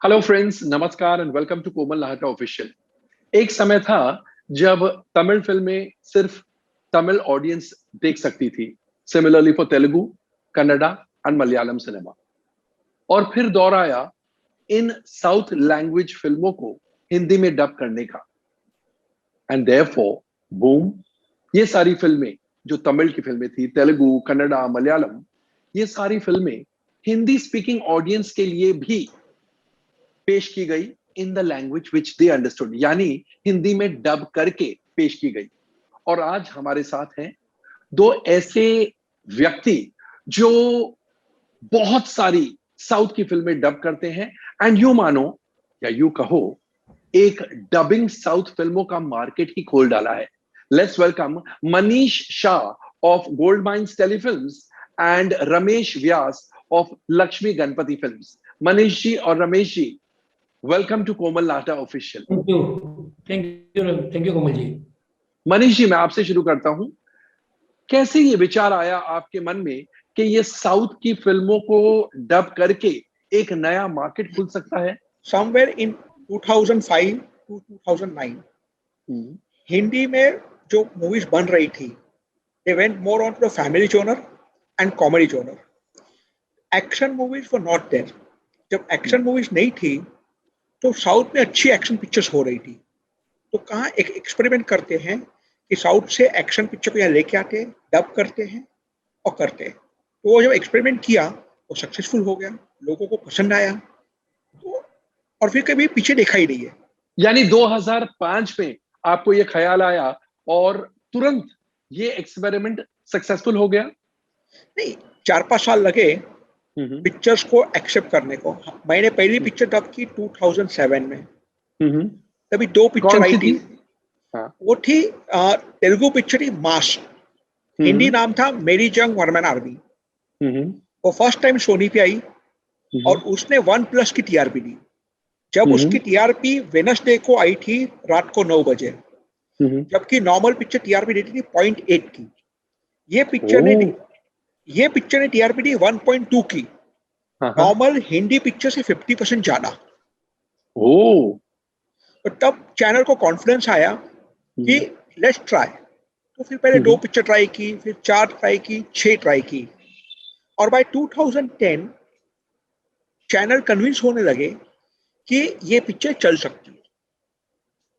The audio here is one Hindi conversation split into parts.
हेलो फ्रेंड्स, नमस्कार and welcome to Komal Lahta official. एक समय था जब तमिल फिल्में सिर्फ तमिल ऑडियंस देख सकती थी। Similarly for Telugu, Kannada and Malayalam cinema. और फिर दौर आया इन साउथ लैंग्वेज फिल्मों को हिंदी में डब करने का। एंड देयरफॉर बूम, ये सारी फिल्में जो तमिल की फिल्में थी, तेलुगु, कन्नड़ा, मलयालम, ये सारी फिल्में हिंदी स्पीकिंग ऑडियंस के लिए भी पेश की गई in the language which they understood, यानी हिंदी में डब करके पेश की गई। और आज हमारे साथ हैं दो ऐसे व्यक्ति जो बहुत सारी साउथ की फिल्में डब करते हैं एंड यू मानो या यू कहो, एक डबिंग साउथ फिल्मों का मार्केट ही खोल डाला है। Let's welcome Manish Shah of Gold Mines Telefilms and Ramesh Vyas of Lakshmi Ganpati films. Manish ji और Ramesh ji, welcome to Komal Lahta official. Thank you Komal ji. Manish ji, मैं आपसे शुरू करता हूं। कैसे ये विचार आया आपके मन में कि ये साउथ की फिल्मों को डब करके एक नया मार्केट खुल सकता है? Somewhere in 2005 to 2009 हिंदी में जो मूवीज बन रही थी, they went more on to the family genre and comedy genre. Action movies were not there. जब एक्शन मूवीज नहीं थी तो साउथ में अच्छी एक्शन पिक्चर्स हो रही थी। तो कहाँ एक एक्सपेरिमेंट करते हैं कि साउथ से एक्शन पिक्चर को यहाँ लेके आते हैं, डब करते हैं और करते हैं। तो वो जब एक्सपेरिमेंट किया वो सक्सेसफुल हो गया, लोगों को पसंद आया, तो और फिर कभी पीछे देखा ही नहीं है। यानी 2005 में आपको ये ख्याल आया और तुरंत ये एक्सपेरिमेंट सक्सेसफुल हो गया? नहीं, 4-5 साल लगे पिक्चर्स को एक्सेप्ट करने को। मैंने पहली पिक्चर डब की 2007 में। तभी 2 पिक्चर आई थी। वो थी तेलुगु पिक्चर थी मास, हिंदी नाम था मेरी जंग वरमैन आर्मी। वो फर्स्ट टाइम सोनी पे आई और उसने 1+ की टीआरपी दी। जब उसकी टीआरपी वेडनेसडे को आई थी रात को 9 बजे, जबकि नॉर्मल पिक्चर टीआरपी देती थी 0.8 की। ये पिक्चर ने टीआरपी दी 1.2 की। नॉर्मल हिंदी पिक्चर से 50% ज्यादा। तो तब चैनल को कॉन्फिडेंस आया कि लेट्स ट्राई। तो फिर पहले 2 पिक्चर ट्राई की, फिर 4 ट्राई की, 6 ट्राई की, और बाय 2010 चैनल कन्विंस होने लगे कि ये पिक्चर चल सकती है।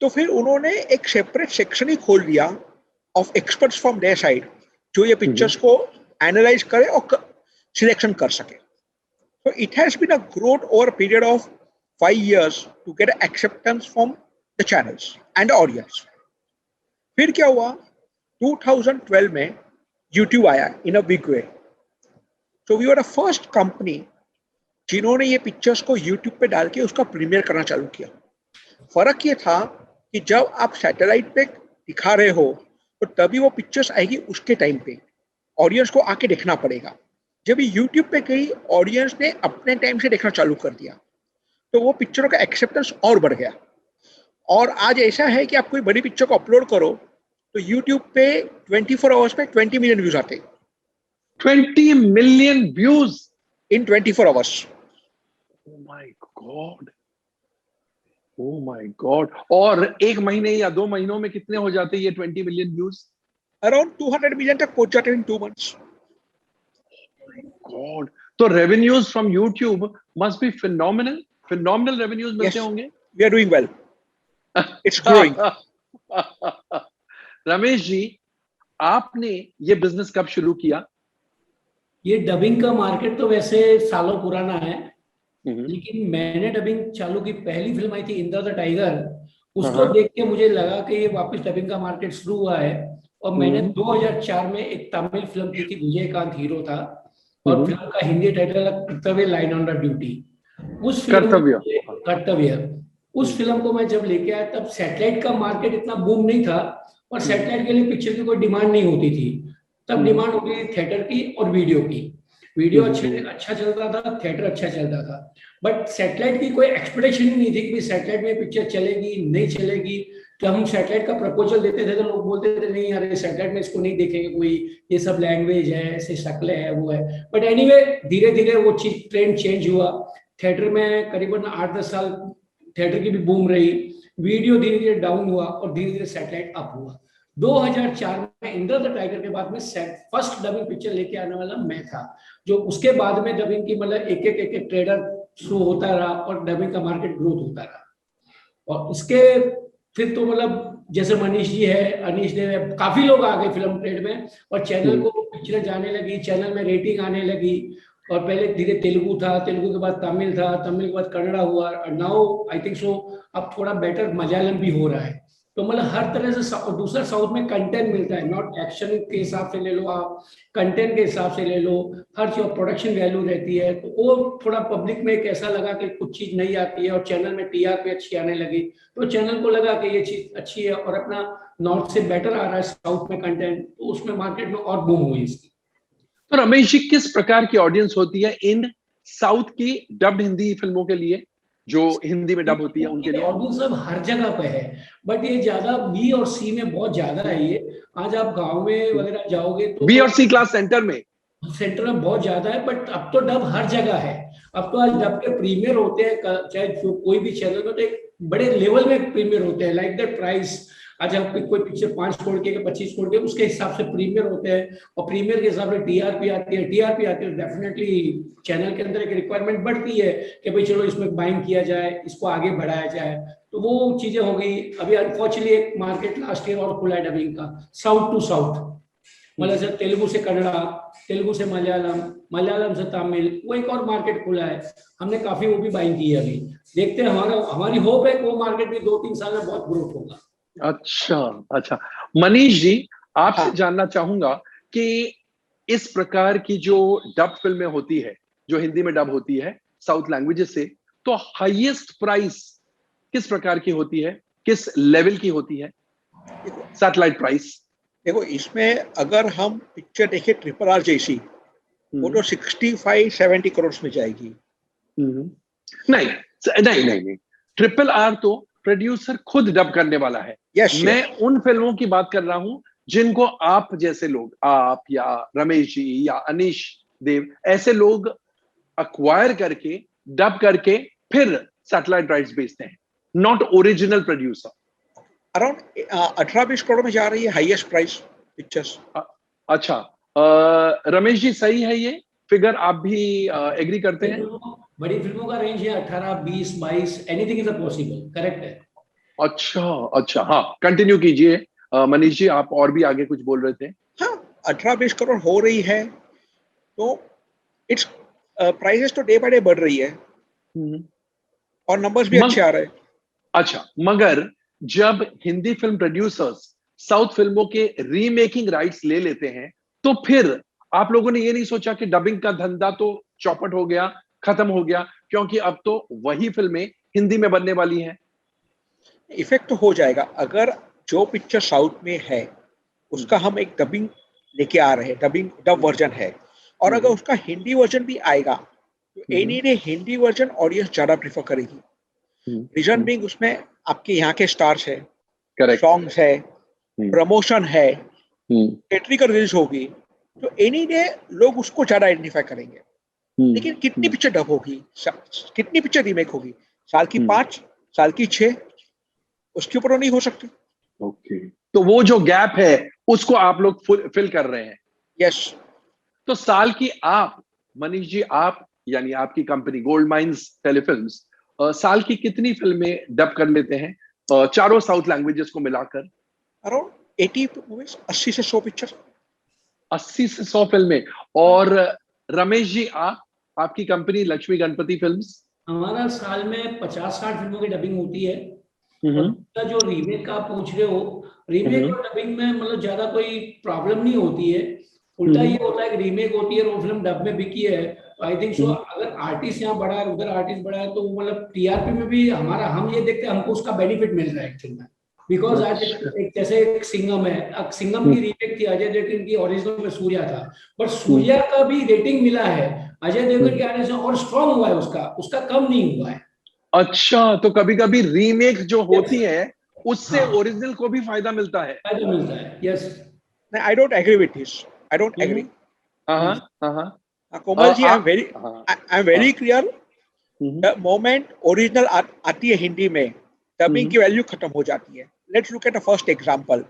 तो फिर उन्होंने एक सेपरेट सेक्शन ही खोल दिया of experts from their side, जो ये पिक्चर्स को एनालाइज करे और सिलेक्शन कर सके। So it has been a growth over a period of 5 years to get acceptance from the channels and the audience. फिर क्या हुआ, 2012 में YouTube आया in a big way. So we were the first company जिन्होंने ये पिक्चर्स को YouTube पे डाल के उसका प्रीमियर करना चालू किया। फर्क ये था कि जब आप सैटेलाइट पे दिखा रहे हो तो तभी वो पिक्चर्स आएगी उसके टाइम पे, ऑडियंस को आके देखना पड़ेगा। जब YouTube पे गई, ऑडियंस ने अपने टाइम से देखना चालू कर दिया, तो वो पिक्चरों का एक्सेप्टेंस और बढ़ गया। और आज ऐसा है कि आप कोई बड़ी पिक्चर को अपलोड करो तो YouTube पे 24 आवर्स में 20 मिलियन व्यूज आते हैं। 20 million views in 24 hours. Oh my God. और एक महीने या 2 महीनों में कितने हो जाते हैं ये 20 मिलियन व्यूज? अराउंड 200 मिलियन तक पहुंच जाते हैं इन 2 मंथ्स। God. तो revenues from YouTube must be phenomenal. Phenomenal revenues मिलते होंगे। We are doing well. It's growing. Ramesh ji, आपने ये बिजनेस कब शुरू किया? ये डबिंग का मार्केट तो वैसे सालों पुराना है, लेकिन मैंने डबिंग चालू की, पहली फिल्म आई थी इंद्र द टाइगर, उसको देख के मुझे लगा कि ये वापस डबिंग का मार्केट शुरू हुआ है। और मैंने 2004 में एक तमिल फिल्म की थी, विजयकांत हीरो था, और फिल्म का हिंदी टाइटल है कर्तव्य, लाइन ऑन द ड्यूटी। उस फिल्म कर्तव्य, उस फिल्म को मैं जब लेके आया तब सैटेलाइट का मार्केट इतना बूम नहीं था और सैटेलाइट के लिए पिक्चर की कोई डिमांड नहीं होती थी। तब डिमांड होती थी थिएटर की और वीडियो की। वीडियो अच्छा चलता था, थिएटर अच्छा चलता था, बट सैटेलाइट की कोई एक्सपेक्टेशन ही नहीं थी कि सैटेलाइट में पिक्चर चलेगी नहीं चलेगी। तो हम सैटेलाइट का प्रपोजल देते थे तो लोग बोलते थे नहीं यार, सैटेलाइट में इसको नहीं देखेंगे कोई, ये सब लैंग्वेज है, ऐसे शक्लें है, वो है। बट एनीवे, धीरे धीरे वो चीज ट्रेंड चेंज हुआ। थिएटर में करीबन 8-10 साल थिएटर की भी बूम रही, वीडियो धीरे धीरे डाउन हुआ और धीरे धीरे सैटेलाइट अप हुआ। 2004 में इंद्र द टाइगर के बाद में फर्स्ट डबिंग पिक्चर लेके आने वाला मैं था, जो उसके बाद में डबिंग की मतलब एक एक ट्रेलर शुरू होता रहा और डबिंग का मार्केट ग्रोथ होता रहा। और इसके फिर तो मतलब जैसे मनीष जी है, अनीश देव है, काफी लोग आ गए फिल्म ट्रेड में और चैनल को पिक्चर जाने लगी, चैनल में रेटिंग आने लगी। और पहले धीरे तेलुगु था, तेलुगु के बाद तमिल था, तमिल के बाद कन्नड़ा हुआ, और नाउ आई थिंक सो अब थोड़ा बेटर मलयालम भी हो रहा है। तो मतलब हर तरह से दूसरा साउथ में कंटेंट मिलता है, नॉट एक्शन के हिसाब से ले लो आप, कंटेंट के हिसाब से ले लो, हर चीज प्रोडक्शन वैल्यू रहती है। तो वो थोड़ा पब्लिक में कैसा लगा कि कुछ चीज नहीं आती है और चैनल में टीआरपी अच्छी आने लगी, तो चैनल को लगा कि ये चीज अच्छी है और अपना नॉर्थ से बेटर आ रहा है साउथ में कंटेंट, तो उसमें मार्केट में और बूम हुई इसकी। तो रमेश जी, किस प्रकार की ऑडियंस होती है इन साउथ की डब्ड हिंदी फिल्मों के लिए, जो हिंदी में डब होती है उनके लिए? ऑडियंस सब हर जगह पे है, बट ये ज्यादा बी और सी में बहुत ज्यादा है। ये आज आप गांव में वगैरह जाओगे तो बी और सी क्लास सेंटर में बहुत ज्यादा है, बट अब तो डब हर जगह है। अब तो आज डब के प्रीमियर होते हैं, चाहे कोई भी चैनल में, तो एक बड़े लेवल में प्रीमियर होते हैं, लाइक दैट प्राइस। आज आप कोई पिक्चर 5 करोड़ के 25 करोड़ के, उसके हिसाब से प्रीमियर होते हैं और प्रीमियर के हिसाब से टीआरपी आती है, टीआरपी आती है, डेफिनेटली चैनल के अंदर एक रिक्वायरमेंट बढ़ती है कि भाई चलो इसमें बाइंग किया जाए, इसको आगे बढ़ाया जाए। तो वो चीजें हो गई। अभी अनफॉर्चुनेटली एक मार्केट लास्ट ईयर और खुला है डबिंग का, साउथ टू साउथ, मतलब सर तेलुगु से कन्नड़ा, तेलुगु से मलयालम, मलयालम से तमिल, वो एक और मार्केट खुला है। हमने काफी वो भी बाइंग की है। अभी देखते हैं, हमारी होप है कि वो मार्केट भी 2-3 साल में बहुत ग्रोथ होगा। अच्छा अच्छा, मनीष जी आपसे हाँ। जानना चाहूंगा कि इस प्रकार की जो डब फिल्में होती है, जो हिंदी में डब होती है साउथ लैंग्वेजेस से, तो हाईएस्ट प्राइस किस प्रकार की होती है, किस लेवल की होती है सैटेलाइट प्राइस? देखो, इसमें अगर हम पिक्चर देखें ट्रिपल आर जैसी, वो तो 65-70 करोड़ में जाएगी। नहीं नहीं नहीं नहीं, ट्रिपल आर तो प्रोड्यूसर खुद डब करने वाला है। मैं उन फिल्मों की बात कर रहा हूं जिनको आप जैसे लोग, आप या रमेश जी या अनीश देव, ऐसे लोग अक्वायर करके डब करके फिर सैटेलाइट राइट्स बेचते हैं, not original producer. Around 18-20 crore में जा रही है हाईएस्ट प्राइस पिक्चर्स। अच्छा, रमेश जी सही है ये फिगर? आप भी एग्री करते हैं? बड़ी फिल्मों का रेंज है 18, 20, 22, एनीथिंग इज पॉसिबल, करेक्ट है। अच्छा अच्छा, हाँ कंटिन्यू कीजिए मनीष जी, आप और भी आगे कुछ बोल रहे थे। हाँ, 18-20 करोड़ हो रही है, तो इट्स प्राइसेस तो डे बाय डे बढ़ रही है और नंबर्स भी अच्छे आ रहे हैं। अच्छा, मगर जब हिंदी फिल्म प्रोड्यूसर्स साउथ फिल्मों के रीमेकिंग राइट्स ले लेते हैं, तो फिर आप लोगों ने ये नहीं सोचा कि डबिंग का धंधा तो चौपट हो गया, खत्म हो गया, क्योंकि अब तो वही फिल्में हिंदी में बनने वाली हैं? इफेक्ट तो हो जाएगा। अगर जो पिक्चर साउथ में है उसका हम एक डबिंग लेके आ रहे हैं, डब वर्जन है, और अगर उसका हिंदी वर्जन भी आएगा तो any day Hindi version audience ज्यादा प्रेफर करेगी। रीजन बीइंग उसमें आपके यहाँ के स्टार्स है, सॉन्ग्स है, प्रमोशन है, थिएट्रिकल रिलीज होगी, तो एनी डे लोग उसको ज्यादा आइडेंटिफाई करेंगे। लेकिन कितनी पिक्चर डब होगी, कितनी पिक्चर रीमेक होगी, साल की 5, साल की 6, उसके ऊपर नहीं हो सकती। ओके, तो वो जो गैप है उसको आप लोग फिल कर रहे हैं? यस। तो साल की आप, मनीष जी, आप यानी आपकी कंपनी गोल्ड माइंस टेलीफिल्म्स साल की कितनी फिल्में डब कर लेते हैं चारों साउथ लैंग्वेजेस को मिलाकर? अराउंड 80 मूवीज, 80 से 100 पिक्चर। 80 से 100 फिल्में। और रमेश जी, आपकी कंपनी लक्ष्मी गणपति फिल्म्स? हमारा साल में 50-60 फिल्मों की डबिंग होती है। और जो रीमेक का पूछ रहे हो, रीमेक और डबिंग में मतलब ज्यादा कोई प्रॉब्लम नहीं होती है। उल्टा ये होता है कि रीमेक होती है और वो फिल्म डब में बिकी है, तो आई थिंक सो अगर आर्टिस्ट यहाँ बड़ा है, उधर आर्टिस्ट बड़ा है, तो मतलब टीआरपी में भी हमारा, हम ये देखते हैं हमको उसका बेनिफिट मिल रहा है एक्चुअली में। बिकॉज आज एक जैसे एक सिंघम है, सिंघम की रीमेक थी, अजय देवगन की ओरिजिनल में सूर्या था, बट सूर्या का भी रेटिंग मिला है, अजय देवगन के आने से और स्ट्रॉन्ग हुआ है, उसका कम नहीं हुआ है। अच्छा, तो कभी कभी रीमेक जो होती है उससे ओरिजिनल को भी फायदा मिलता है? फायदा मिलता है, yes. I don't agree with this, I don't agree. हाँ हाँ हाँ। Komal ji, I am very clear the moment original आती है हिंदी में, डबिंग की वैल्यू खत्म हो जाती है. Let's look at the first example.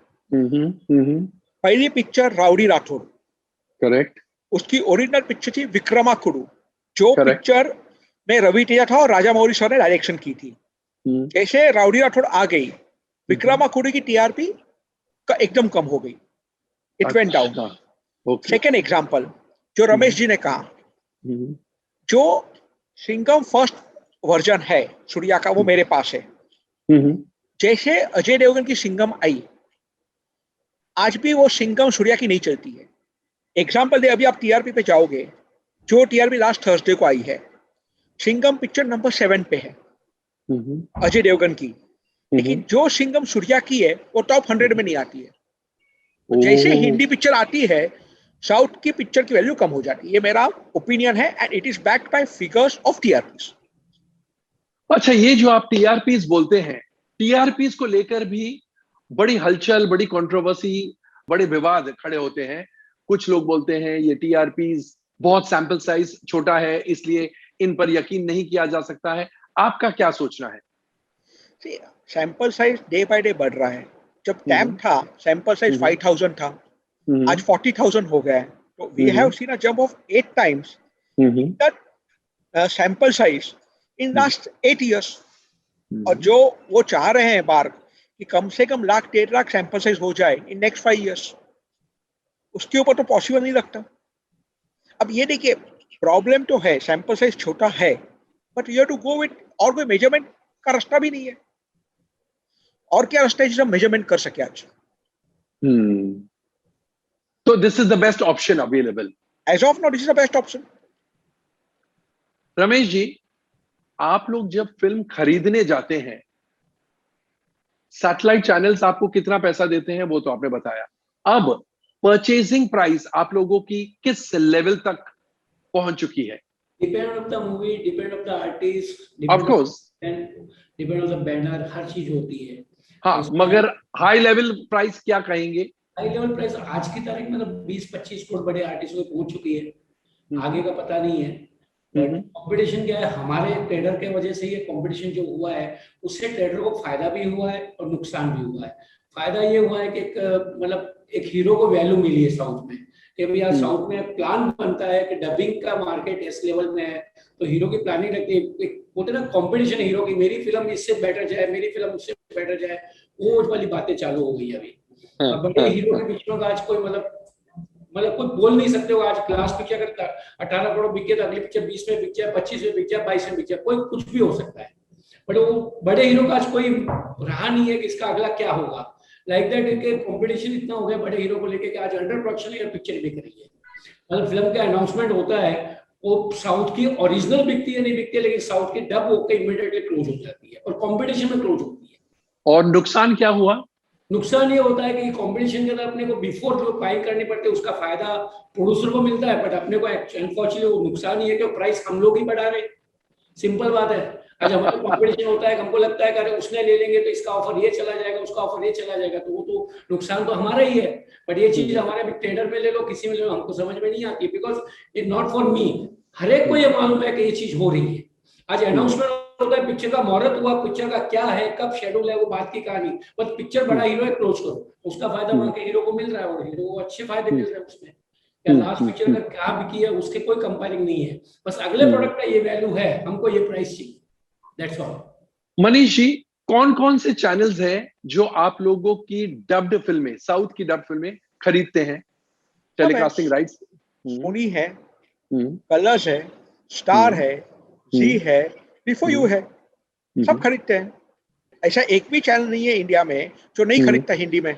पहली पिक्चर राउडी राठौड़, करेक्ट. उसकी ओरिजिनल पिक्चर थी विक्रमाकुडु, जो Correct. पिक्चर में रवि तेजा था और राजा मौली सर ने डायरेक्शन की थी. जैसे राउडी राठौड़ आ गई, विक्रमाकुडु की टीआरपी का एकदम कम हो गई. It went down. Second example जो रमेश जी ने कहा, जो सिंघम फर्स्ट वर्जन है सूर्या का, वो मेरे पास है. जैसे अजय देवगन की सिंघम आई, आज भी वो सिंघम सूर्या की नहीं चलती है. एग्जाम्पल दे, अभी आप टीआरपी पे जाओगे, जो टीआरपी लास्ट थर्सडे को आई है, सिंघम पिक्चर नंबर 7 पे है अजय देवगन की. लेकिन जो सिंघम सूर्या की है वो टॉप 100 में नहीं आती है. तो जैसे हिंदी पिक्चर आती है, साउथ की पिक्चर की वैल्यू कम हो जाती है. ये मेरा ओपिनियन है and it is backed by figures of TRPs. अच्छा, ये जो आप टीआरपीज बोलते हैं, टीआरपीज को लेकर भी बड़ी हलचल, बड़ी कंट्रोवर्सी, बड़े विवाद खड़े होते हैं. कुछ लोग बोलते हैं ये टीआरपीज बहुत सैंपल साइज छोटा है, इसलिए इन पर यकीन नहीं किया जा सकता है. आपका क्या सोचना है? Sample size day by day बढ़ रहा है. जब कैंप था, सैंपल साइज 5000 था, आज 40,000 हो गया है. तो we have seen a jump of 8 times that sample size in last 8 years. और जो वो चाह रहे हैं बार कि कम से कम 1,00,000-1,50,000 सैंपल साइज हो जाए इन नेक्स्ट 5 years, उसके ऊपर तो पॉसिबल नहीं लगता. अब ये देखिए, प्रॉब्लम तो है, सैंपल साइज छोटा है, but you have to go with, और कोई मेजरमेंट का रास्ता भी नहीं है. और क्या रास्ता है जिसे हम मेजरमेंट कर सके आज? तो this is the best option available as of now. This is the best option. Ramesh ji, आप लोग जब फिल्म खरीदने जाते हैं, सैटेलाइट चैनल्स आपको कितना पैसा देते हैं वो तो आपने बताया. अब परचेजिंग प्राइस आप लोगों की किस लेवल तक पहुंच चुकी है? Depend on the movie, depend on the artist, of course, depend on the banner, हर चीज होती है. हाँ, मगर हाई लेवल प्राइस क्या कहेंगे? हाई लेवल प्राइस आज की तारीख में तो 20-25 करोड़ बड़े आर्टिस्टों को पहुंच चुकी है. आगे का पता नहीं है. कंपटीशन क्या है, हमारे ट्रेडर के वजह से ये कंपटीशन जो हुआ है, उससे ट्रेडर को फायदा भी हुआ है और नुकसान भी हुआ है. फायदा ये हुआ है कि एक हीरो को वैल्यू मिली है साउथ में, कि भैया साउथ में प्लान बनता है कि डबिंग का मार्केट इस लेवल में है, तो हीरो की प्लानिंग रखती है. बोलते ना कंपटीशन हीरो की, मेरी फिल्म इससे बेटर जाए, मेरी फिल्म उससे बेटर जाए, वो वाली बातें चालू हो गई अभी. बड़े हीरो के बीच में आज कोई मतलब कोई बोल नहीं सकते हो. आज क्लास पिक्चर अगर 18 करोड़ बिके तो अगली पिक्चर 20 में बिक जाए, 25 में बिक जाए, 22 में बिक जाए, कोई कुछ भी हो सकता है. बट वो बड़े हीरो का आज कोई रहा नहीं है कि इसका अगला क्या होगा. लाइक दैट कंपटीशन इतना हो गया बड़े हीरो को लेके कि आज अंडर प्रोडक्शन या पिक्चर बिक रही है. मतलब फिल्म का अनाउंसमेंट होता है, वो साउथ की ओरिजिनल बिकती है नहीं बिकती है, लेकिन साउथ की डब होकर इमीडिएटली क्लोज हो जाती है और कंपटीशन में क्लोज होती है. और नुकसान क्या हुआ? नुकसान ये होता है कि कंपटीशन के अंदर अपने को बिफोर जो बाइंग करनी पड़ती है, उसका फायदा प्रोड्यूसर को मिलता है, बट अपने को अनफॉर्चुनेटली वो नुकसान ही है कि प्राइस हम लोग ही बढ़ा रहे. सिंपल बात है. आज हमारा कंपटीशन होता है, हमको लगता है कि अरे उसने ले लेंगे तो इसका ऑफर ये चला जाएगा, उसका ऑफर ये चला जाएगा, तो वो तो नुकसान तो हमारा ही है. बट ये चीज हमारे भी ट्रेडर में ले लो, किसी में ले लो, हमको समझ में नहीं आती, because it not for me. हर एक को ये मालूम है कि ये चीज हो रही है. आज अनाउंसमेंट होता है, पिक्चर का मुहूर्त हुआ, पिक्चर का क्या है, कब शेड्यूल है, वो बात की कहानी. बस पिक्चर बड़ा हीरो है, क्लोज करो, उसका फायदा वहां के हीरो को मिल रहा है और हीरो को अच्छे फायदे मिल रहे हैं उसमें. या लास्ट पिक्चर का क्या बिकी है उसके कोई कंपेयरिंग नहीं है. बस अगले प्रोडक्ट का ये वैल्यू है, हमको ये प्राइस चाहिए. That's all. मनीष जी, कौन कौन से चैनल्स हैं जो आप लोगों की डब्ड फिल्में, साउथ की डब्ड फिल्में खरीदते हैं? टेलीकास्टिंग राइट्स सोनी है, कलर्स है, स्टार है, जी है, बिफोर यू है, सब खरीदते हैं. ऐसा एक भी चैनल नहीं है इंडिया में जो नहीं खरीदता हिंदी में.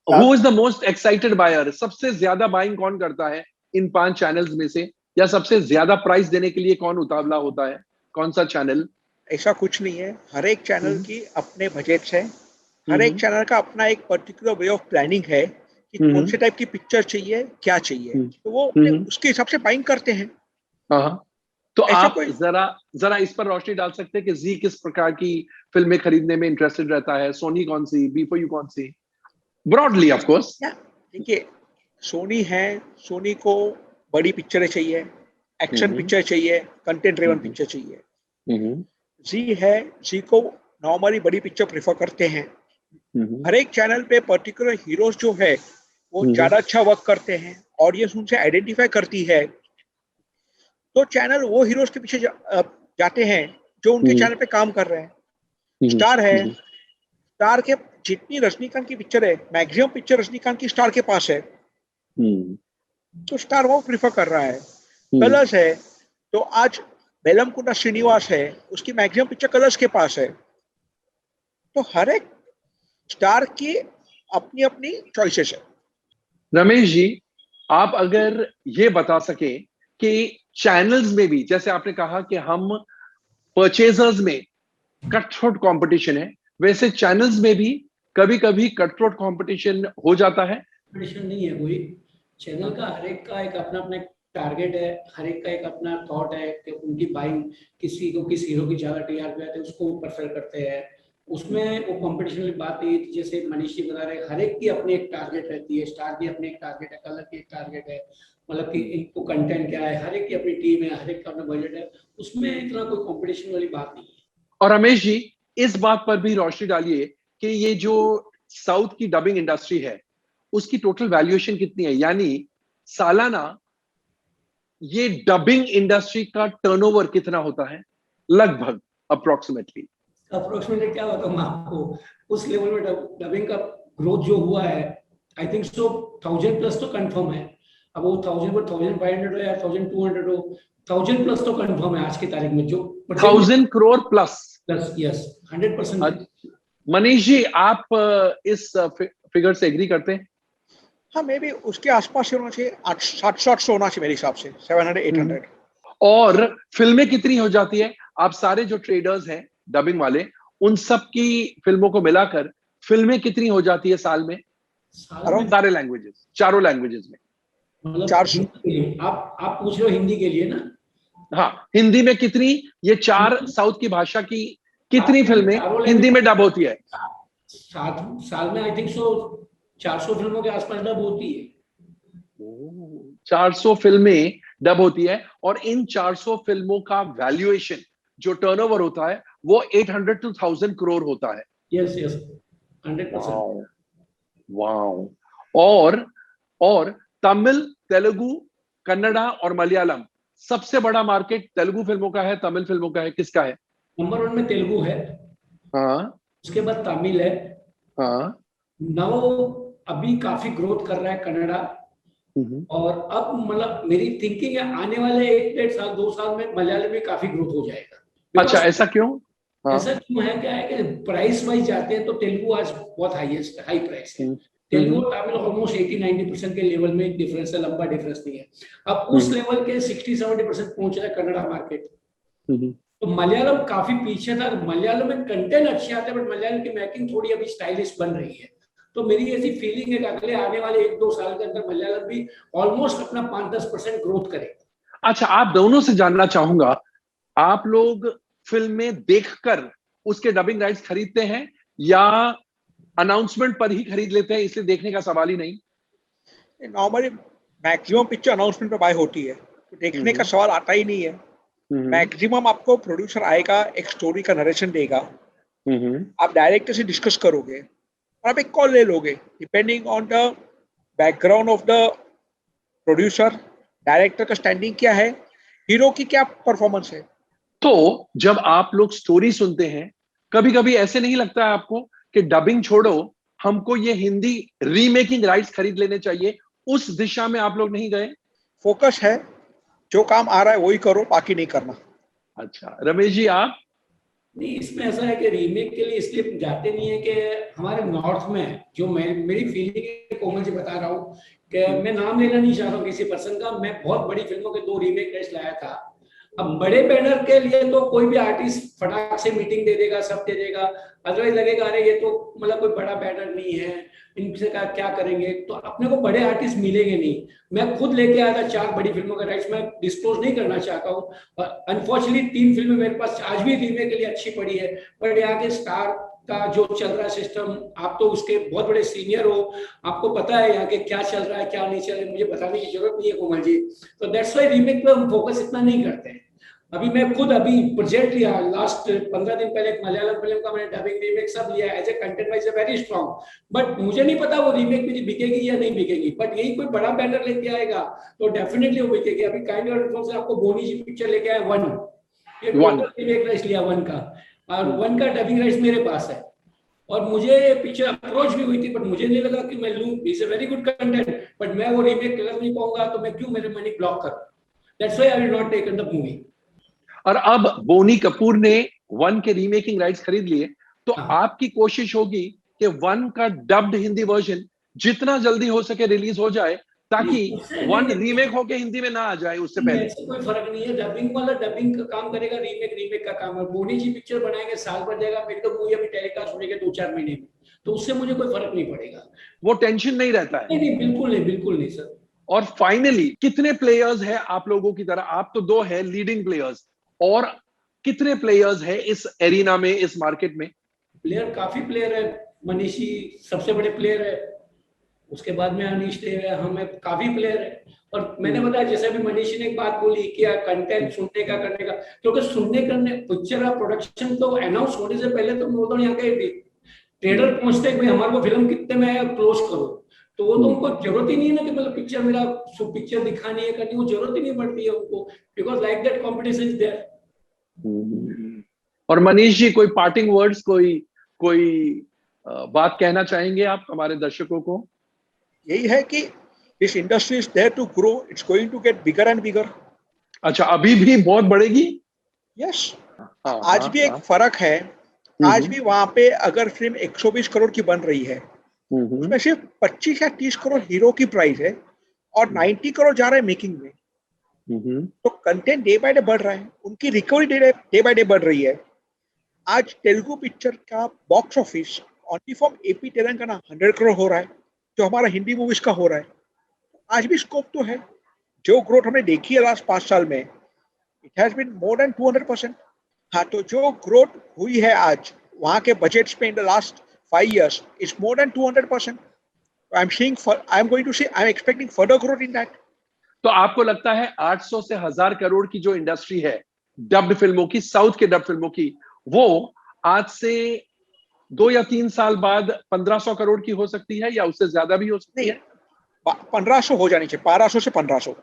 Who is the most excited buyer? सबसे ज्यादा बाइंग कौन करता है इन 5 चैनल्स में से? या सबसे ज्यादा प्राइस देने के लिए कौन उतावला होता है? कौन सा चैनल? ऐसा कुछ नहीं है. हर एक चैनल की अपने बजट्स है, हर एक चैनल का अपना एक पर्टिकुलर वे ऑफ प्लानिंग है कि कौन से टाइप की पिक्चर चाहिए, क्या चाहिए, तो वो उसके हिसाब से बाइंग करते हैं. तो आप जरा इस पर रोशनी डाल सकते हैं कि जी किस प्रकार की फिल्में खरीदने में इंटरेस्टेड रहता है? सोनी कौन सी, बी4 यू कौन सी? Broadly of course. देखिए, सोनी है, सोनी को बड़ी पिक्चरें चाहिए, एक्शन पिक्चर चाहिए, कंटेंट ड्रिवन पिक्चर चाहिए। जी है, जी को नॉर्मली बड़ी पिक्चर प्रेफर करते हैं। हर एक चैनल पे पर्टिकुलर हीरोज जो है वो ज्यादा अच्छा वर्क करते हैं, ऑडियंस उनसे आइडेंटिफाई करती है, तो चैनल वो हीरोज के पीछे जाते हैं जो उनके चैनल पे काम कर रहे हैं। स्टार है, स्टार के जितनी रजनीकांत की पिक्चर है, मैक्सिमम पिक्चर रजनीकांत की स्टार के पास है, तो स्टार वो प्रिफर कर रहा है। कलर्स है, तो आज बेलमकुंडा श्रीनिवास है, उसकी मैक्सिमम पिक्चर कलर्स के पास है। तो हर एक स्टार की अपनी अपनी चॉइसेस है। रमेश जी, आप अगर ये बता सके कि चैनल्स में भी, जैसे आपने कहा कि हम परचेजर्स में कट थ्रोट कंपटीशन है, वैसे चैनल्स में भी कभी कभी कट थ्रोट कंपटीशन हो जाता है? कंपटीशन नहीं है कोई। चैनल का हर एक का एक अपना अपना टारगेट है, हर एक का एक अपना थॉट है कि उनकी बाइंग किसी को किस हीरो की ज्यादा टीआरपी आती है उसको प्रेफर करते हैं। उसमें वो कंपटीशन की बात नहीं है। जैसे मनीष जी बता रहे हैं, हर एक की अपनी एक टारगेट रहती है, स्टार की अपनी एक टारगेट है, कलर की एक टारगेट है, मतलब कि इनको कंटेंट क्या है, हर एक की अपनी टीम है, हर एक का अपना बजट है, उसमें इतना कोई कंपटीशन वाली बात नहीं है। और रमेश जी, इस बात पर भी रोशनी डालिए कि ये जो साउथ की डबिंग इंडस्ट्री है उसकी टोटल वैल्यूएशन कितनी है, यानी सालाना ये डबिंग इंडस्ट्री का टर्नओवर कितना होता है लगभग, अप्रोक्सीमेटली? अप्रोक्सीमेटली क्या बताऊं मैं आपको, उस लेवल में डबिंग का ग्रोथ जो हुआ है, आई थिंक सो 1000 प्लस तो कंफर्म है। अब वो 1000 पर 1500 हो या 1200 हो, 1000 प्लस तो कंफर्म है आज की तारीख में। जो 1000 crore plus? Plus, yes, 100%। Manish ji, आप इस फिगर से एग्री करते हैं? हाँ, मे भी उसके आसपास होना चाहिए, 700-800 होना चाहिए मेरे हिसाब से, 700-800। और फिल्में कितनी हो जाती है? आप सारे जो ट्रेडर्स हैं डबिंग वाले, उन सब की फिल्मों को मिलाकर फिल्में कितनी हो जाती है साल में? सारे लैंग्वेजेस, चारों लैंग्वेजेस में? मतलब 400। आप पूछ रहे हो हिंदी के लिए ना? हाँ, हिंदी में कितनी, ये 4 साउथ की भाषा की कितनी फिल्में हिंदी में डब होती है? साल में आई थिंक सो 400 फिल्मों के आसपास डब होती है। 400 फिल्में डब होती है, और इन 400 फिल्मों का वैल्यूएशन जो टर्नओवर होता है वो 800 to 1000 करोड़ होता है। Yes yes, 100%। वाओ। और तमिल, तेलुगु, कन्नड़ा और मलयालम, सबसे बड़ा मार्केट तेलुगु फिल्मों का है, तमिल फिल्मों का है, किसका है? नंबर 1 में तेलुगु है। हाँ। उसके बाद तमिल है। हाँ। नाउ अभी काफी ग्रोथ कर रहा है कन्नड़ा। और अब मतलब मेरी थिंकिंग है आने वाले 1-1.5 साल 2 साल में मलयालम में काफी ग्रोथ हो जाएगा। अच्छा, ऐसा क्यों? हाँ। ऐसा क्यों है, क्या है कि प्राइस वाइज जाते हैं तो तेलुगु आज बहुत हाई प्राइस है। तेलुगु और तमिल ऑलमोस्ट 80-90% के लेवल में डिफरेंस है, लंबा डिफरेंस नहीं है। अब उस लेवल के 60-70% पहुंच रहा है कन्नड़ा मार्केट। तो मलयालम काफी पीछे था। मलयालम में कंटेंट अच्छे आते हैं, बट मलयालम की मेकिंग थोड़ी अभी स्टाइलिश बन रही है। तो मेरी ऐसी फीलिंग है कि अगले आने वाले 1-2 साल के अंदर मलयालम भी ऑलमोस्ट अपना 5-10% ग्रोथ करेगा। अच्छा, आप दोनों से जानना चाहूंगा, आप लोग फिल्में देखकर उसके डबिंग राइट्स खरीदते हैं या अनाउंसमेंट पर ही खरीद लेते हैं, इसलिए देखने का सवाल ही नहीं? नॉर्मली मैक्सिमम पिक्चर अनाउंसमेंट पे बाय होती है, तो देखने का सवाल आता ही नहीं है। मैक्सिमम आपको प्रोड्यूसर आएगा, एक स्टोरी का नरेशन देगा, आप डायरेक्टर से डिस्कस करोगे और आप एक कॉल ले लोगे, depending on the background of the producer, director का स्टैंडिंग क्या है, हीरो की क्या परफॉर्मेंस है। तो जब आप लोग स्टोरी सुनते हैं, कभी कभी ऐसे नहीं लगता है आपको कि डबिंग छोड़ो, हमको ये हिंदी रीमेकिंग राइट्स खरीद लेने चाहिए? उस दिशा में आप लोग नहीं गए? फोकस है, जो काम आ रहा है वही करो, बाकी नहीं करना। अच्छा, रमेश जी आप? नहीं, इसमें ऐसा है कि रीमेक के लिए इसलिए जाते नहीं है कि हमारे नॉर्थ में जो मेरी फीलिंग है, कोमल जी बता रहा हूँ कि मैं नाम लेना नहीं चाह रहा हूँ किसी पर्सन का, मैं बहुत बड़ी फिल्मों के 2 रीमेक टेस्ट लाया था। अब बड़े बैनर के लिए तो कोई भी आर्टिस्ट फटाक से मीटिंग दे देगा, सब दे देगा, अदरवाइज लगेगा अरे ये तो मतलब कोई बड़ा बैनर नहीं है, इनसे क्या करेंगे, तो अपने को बड़े आर्टिस्ट मिलेंगे नहीं। मैं खुद लेके आया था 4 बड़ी फिल्मों का राइट्स, मैं डिस्क्लोज नहीं करना चाहता हूँ। अनफॉर्चुनेटली 3 फिल्में मेरे पास आज भी रीमेक के लिए अच्छी पड़ी है, बट यहाँ के स्टार का जो चल रहा है सिस्टम, आप तो उसके बहुत बड़े सीनियर हो, आपको पता है यहाँ के क्या चल रहा है क्या नहीं चल रहा है, मुझे बताने की जरूरत नहीं है कोमल जी। तो दैट्स वाई रीमेक पे हम फोकस इतना नहीं करते हैं। अभी मैं खुद अभी प्रोजेक्ट लिया लास्ट 15 दिन पहले, एक मलयालम फिल्म का मैंने डबिंग रीमेक सब लिया as a content wise very strong. But मुझे नहीं पता वो रीमेक में बिकेगी या नहीं बिकेगी, बट यही कोई बड़ा बैनर लेके आएगा तो डेफिनेटली वो बिकेगी। अभी काइंड ऑफ से आपको बोनी जी पिक्चर लेके आया वन, ये टोटल रीमेक राइट्स लिया वन का, और वन का डबिंग राइट्स मेरे पास है। और मुझे पिक्चर अप्रोच भी हुई थी, बट मुझे नहीं लगा कि मैं लूं, it's a very good content, but मैं वो रीमेक कर नहीं पाऊंगा तो मैं क्यों मेरे मनी ब्लॉक करूं। That's why I will not take the movie. और अब बोनी कपूर ने वन के रीमेकिंग राइट्स खरीद लिए, तो आपकी कोशिश होगी कि वन का डब्ड हिंदी वर्जन जितना जल्दी हो सके रिलीज हो जाए, ताकि वन रीमेक होके हिंदी में ना आ जाए उससे पहले। ऐसे कोई फर्क नहीं है, डबिंग वाला डबिंग का काम करेगा, रीमेक रीमेक का काम है। बोनी जी पिक्चर बनाएंगे, साल भर जाएगा, मेरी तो मूवी अभी टेलीकास्ट होने के 2-4 महीने में, तो उससे मुझे कोई फर्क नहीं पड़ेगा। वो टेंशन नहीं रहता है। नहीं, बिल्कुल नहीं सर। और फाइनली कितने प्लेयर्स हैं आप लोगों की तरह? आप तो 2 हैं लीडिंग प्लेयर्स, और कितने प्लेयर्स हैं इस एरिना में, इस मार्केट में? प्लेयर काफी प्लेयर है, मनीषी सबसे बड़े प्लेयर है, उसके बाद में अनीश देव है, हमें काफी प्लेयर है। और मैंने बताया जैसे अभी मनीषी ने एक बात बोली कि कंटेंट सुनने का करने का, क्योंकि सुनने करने पिक्चर का प्रोडक्शन तो अनाउंस होने से पहले तो वो तो यहाँ के ट्रेडर पहुंचते हैं, भाई हमारे को फिल्म कितने में क्लोज करो, तो वो तो उनको जरूरत ही नहीं है ना कि मतलब पिक्चर मेरा पिक्चर दिखानी है करनी, वो जरूरत ही नहीं पड़ती है उनको, because like that competition is there. और मनीष जी, कोई पार्टिंग वर्ड्स, कोई बात कहना चाहेंगे आप हमारे दर्शकों को? यही है कि this industry is there to grow, it's going to get bigger and bigger. अच्छा, अभी भी बहुत बढ़ेगी? यस। आज भी एक फर्क है, आज भी वहां पे अगर फिल्म 120 करोड़ की बन रही है, उसमें सिर्फ 25 या 30 करोड़ हीरो की प्राइस है और 90 करोड़ जा रहा है मेकिंग में। तो कंटेंट डे बाय डे बढ़ रहा है, उनकी रिकवरी डे बाय डे बढ़ रही है। आज तेलुगु पिक्चर का box office only from AP Telangana 100 crore हो रहा है, जो हमारा हिंदी मूवीज का हो रहा है। आज भी स्कोप तो है। जो ग्रोथ हमने देखी है लास्ट 5 साल में, it has been more than 200%। हाँ, तो जो ग्रोथ हुई है आज वहां के बजट्स पे in the last 5 years is more than 200%. I'm expecting further growth in that. तो आपको लगता है 800 से 1000 करोड़ की जो इंडस्ट्री है डब्ड फिल्मों की, साउथ के डब्ड फिल्मों की, वो आज से 2 या 3 साल बाद 1500 करोड़ की हो सकती है, या उससे ज्यादा भी हो सकती है? 1500 हो जानी चाहिए, 1200 से 1500।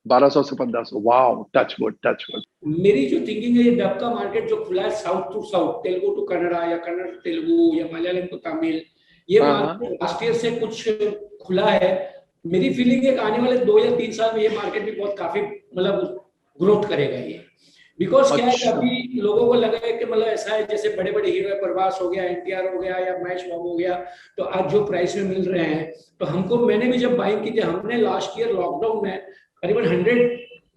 1200 से 1500। Wow, touch wood. मेरी जो थिंकिंग है, ये डब का मार्केट जो खुला है south to south, Telugu to Kannada या कन्नड़ टू तेलुगु या मलयालम टू तमिल, ये मार्केट लास्ट ईयर से कुछ खुला है। मेरी फीलिंग है कि आने वाले 2 या 3 साल में ये मार्केट भी बहुत काफी मतलब ग्रोथ करेगा ये। बिकॉज क्या है कि अभी लोगों को लगा है कि मतलब ऐसा है जैसे बड़े बड़े हीरो, प्रभास हो गया, एनटीआर हो गया या महेश बाबू हो गया, तो आज जो प्राइस में मिल रहे हैं, तो हमको, मैंने भी जब बाइंग की थी, हमने लास्ट ईयर लॉकडाउन में करीबन 100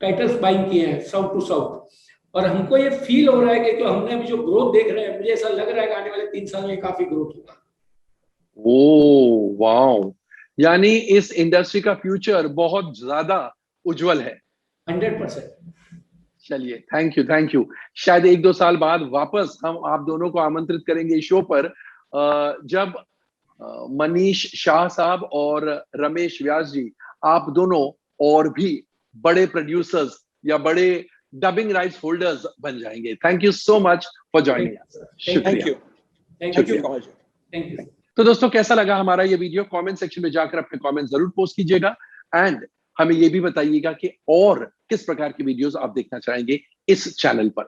टाइटल्स बाइंग किए हैं साउथ टू साउथ, और हमको ये फील हो रहा है कि हमने अभी जो ग्रोथ देख रहे हैं, मुझे ऐसा लग रहा है कि आने वाले 3 साल में काफी ग्रोथ होगा। ओह वाओ, यानी इस इंडस्ट्री का फ्यूचर बहुत ज्यादा उज्जवल है। 100%। चलिए, थैंक यू। शायद 1-2 साल बाद वापस हम आप दोनों को आमंत्रित करेंगे इस शो पर, जब मनीष शाह साहब और रमेश व्यास जी, आप दोनों और भी बड़े प्रोड्यूसर्स या बड़े डबिंग राइट्स होल्डर्स बन जाएंगे। Thank you so much for joining us. शुक्रिया। Thank you. तो दोस्तों, कैसा लगा हमारा ये वीडियो? कमेंट सेक्शन में जाकर अपने कमेंट जरूर पोस्ट कीजिएगा, एंड हमें ये भी बताइएगा कि और किस प्रकार की वीडियोस आप देखना चाहेंगे इस चैनल पर।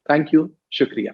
थैंक यू, शुक्रिया।